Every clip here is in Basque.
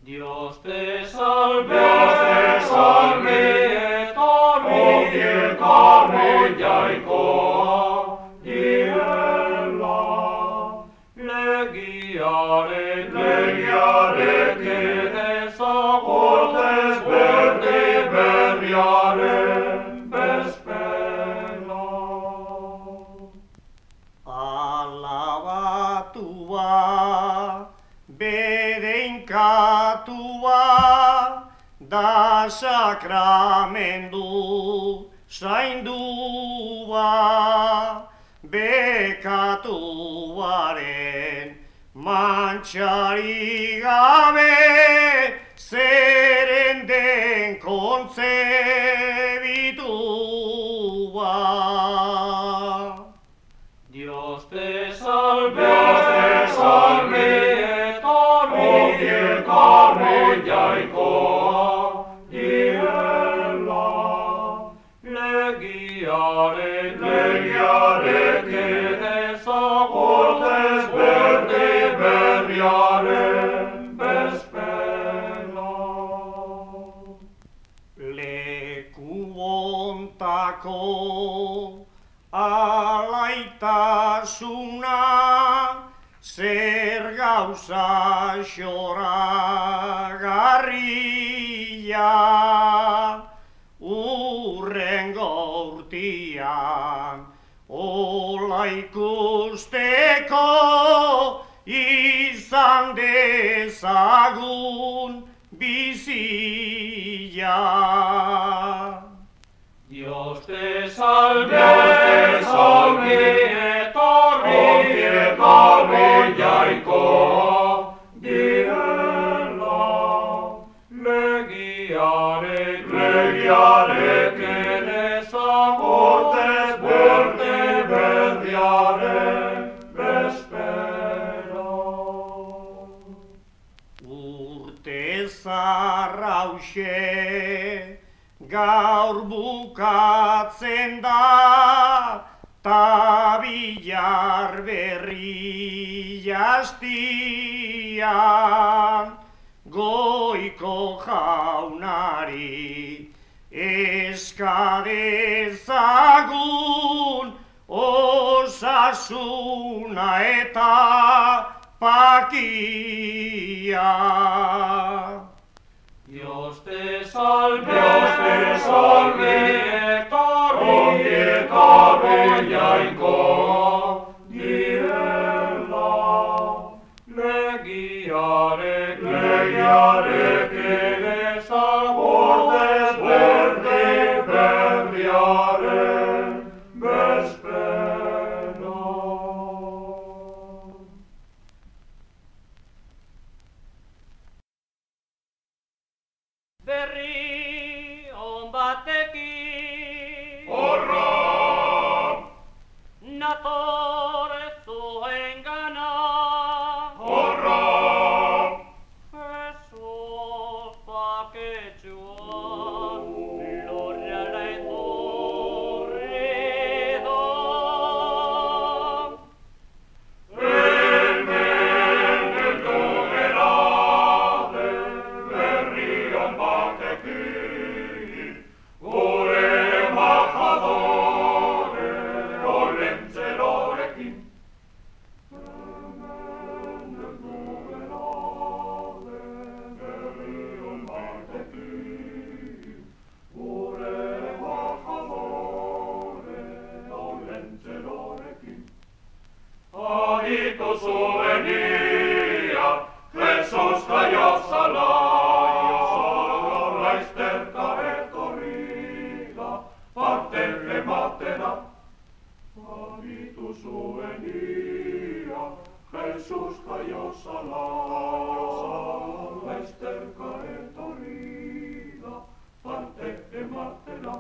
Dios te salve, etorri jainkoa direla. Legiarekin ezagutzez berriaren bezpera. Alabatua, bedeinkatua, da sakramendu zaindua, bekatuaren mantxari gabe, zeren den kontzebitua. Dios te salve, etorri jainkoa direla. Legiarekin ezagutzez berriaren bezpera. Leku ontako alaitasuna, zer gauza xoragarria, urrengo urtian ola ikusteko izan dezagun bizia. Dios te salve, etorri jainkoa direla. Legiarekin ezagutzez berriaren bezpera. Urte zarrauxe gaur bukatzen da, ta bilar berri jastian, goiko jaunari eskadezagun osasuna eta pakia. Dios te salve, etorri jainkoa direla. Legiarekin ezagutzez berriaren bezpera. Berri on batekin nator zuengana, Jesus paketsua lorrara etorri da. Jesus kajosala, laisterka etorrida, parte ematera. Agitu zuen ia, Jesus kajosala, laisterka etorrida, parte ematera.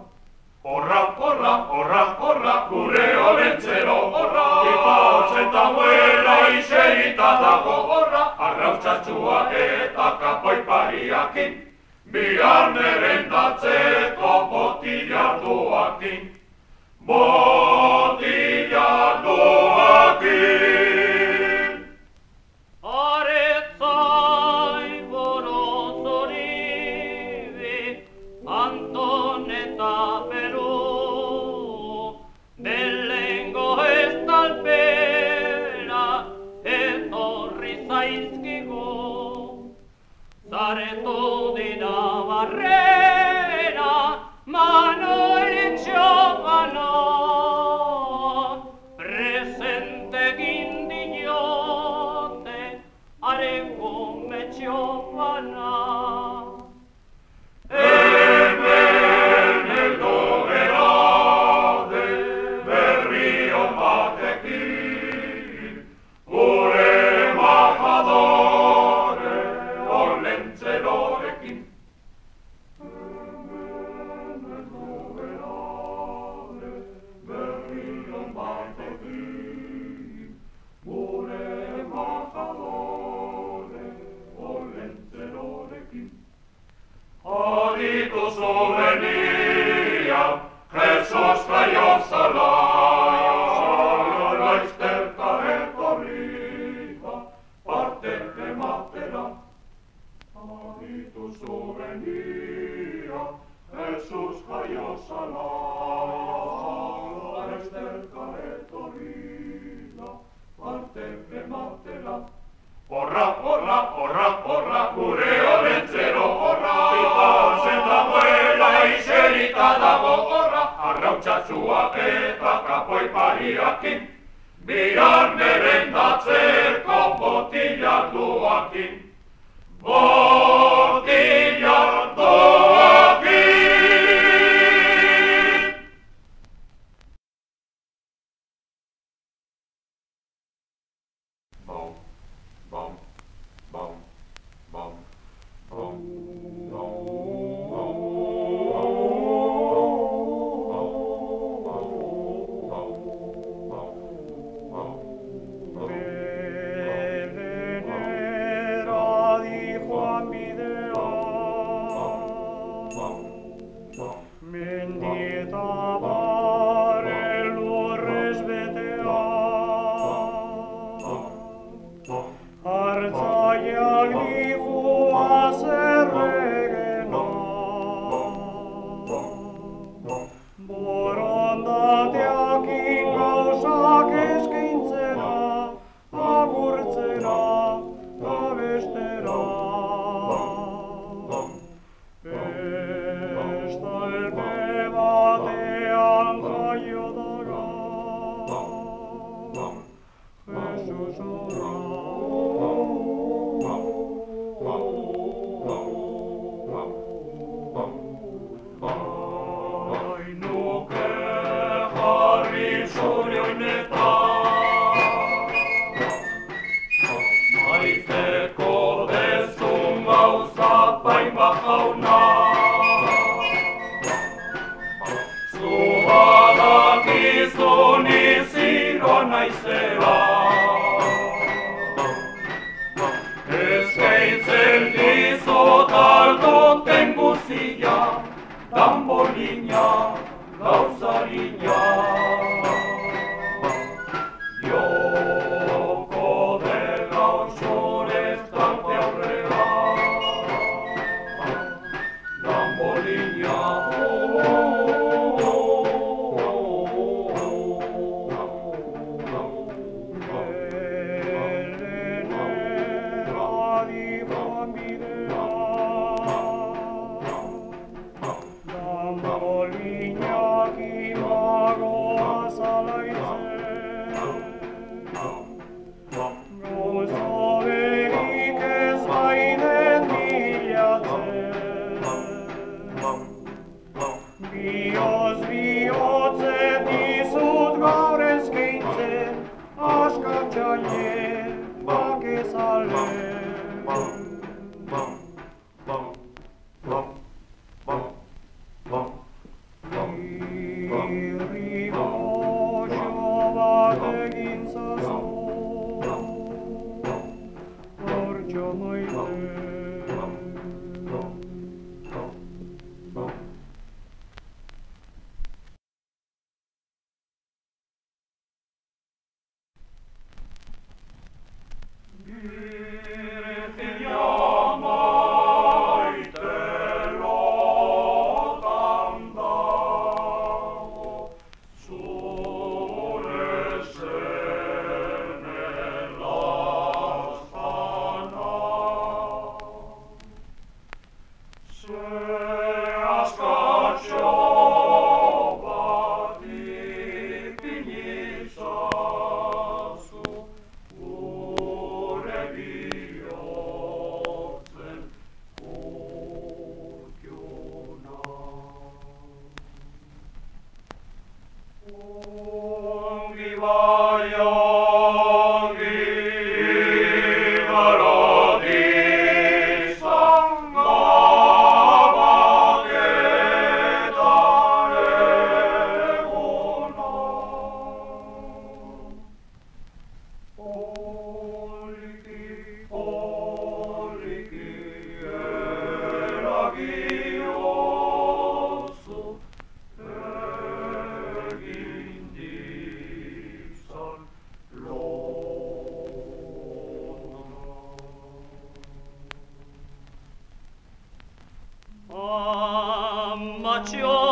Horra, horra, horra, horra, gure olentzero, horra, ipaotzen dagoela iserita dago, horra, arrautxatxua eta kapoipariakin, bihar merendatzeko botilarduakin, botilarduakin. Aretzai bono Zaretudina barrera, Manuel Giovana, presente gindiote, arengume Giovana. Hemen heldu gerade, berri on batekin, gure embajadore, Olentzerorekin. Hemen heldu gerade, berri on batekin, gure embajadore, Olentzerorekin. Aditu zuvenia, Jesus jaiozala, laizterka etorrita, parte ematera. Aditu zuvenia, Jesus jaiozala, laizterka etorrita, parte ematera. Horra, horra, horra, horra, gure Olentzero horra. Ipazen dagoela iserita dago horra. Arrautxatzua eta kapoi pariakin, bihar merendatzeko botillak duakin. Botillak duakin! Bom. Bom, bom, bom, bom, bom, bacio